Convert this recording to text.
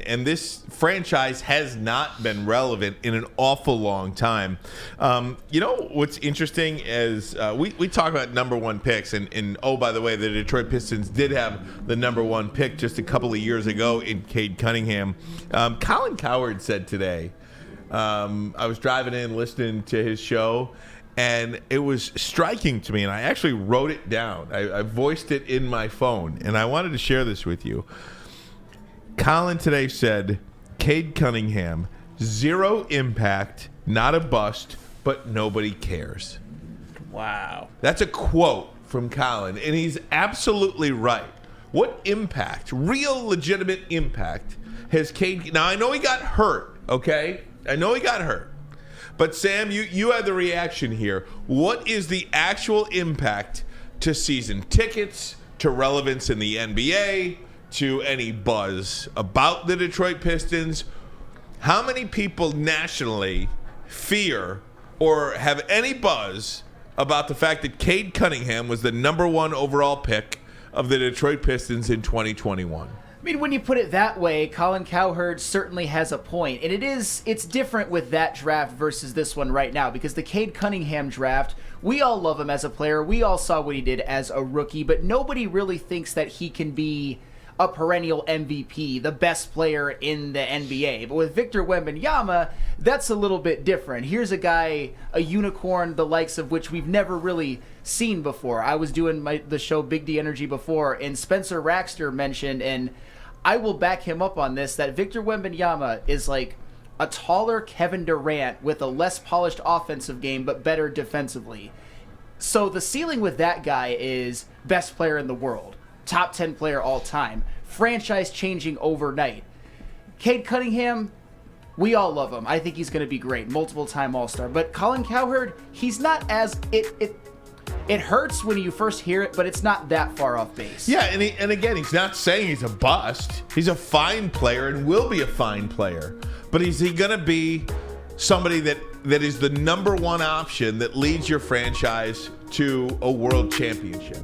And this franchise has not been relevant in an awful long time. You know what's interesting is we talk about number one picks, and oh, by the way, the Detroit Pistons did have the number one pick just a couple of years ago in Cade Cunningham. Colin Cowherd said today, I was driving in listening to his show, and it was striking to me, and I actually wrote it down. I voiced it in my phone, and I wanted to share this with you. Colin today said, Cade Cunningham, zero impact, not a bust, but nobody cares. Wow. That's a quote from Colin, and he's absolutely right. What impact, real legitimate impact, has Cade... Now, I know he got hurt, okay? I know he got hurt. But, Sam, you had the reaction here. What is the actual impact to season tickets, to relevance in the NBA, to any buzz about the Detroit Pistons? How many people nationally fear or have any buzz about the fact that Cade Cunningham was the number one overall pick of the Detroit Pistons in 2021? I mean, when you put it that way, Colin Cowherd certainly has a point. And it's different with that draft versus this one right now, because the Cade Cunningham draft, we all love him as a player. We all saw what he did as a rookie, but nobody really thinks that he can be a perennial MVP, the best player in the NBA. But with Victor Wembanyama, that's a little bit different. Here's a guy, a unicorn, the likes of which we've never really seen before. I was doing the show Big D Energy before, and Spencer Raxter mentioned, and I will back him up on this, that Victor Wembanyama is like a taller Kevin Durant with a less polished offensive game, but better defensively. So the ceiling with that guy is best player in the world. Top 10 player all time. Franchise changing overnight. Cade Cunningham, we all love him. I think he's going to be great. Multiple time All-Star. But Colin Cowherd, he's not as... It hurts when you first hear it, but it's not that far off base. Yeah, and again, he's not saying he's a bust. He's a fine player and will be a fine player. But is he going to be somebody that is the number one option that leads your franchise to a world championship?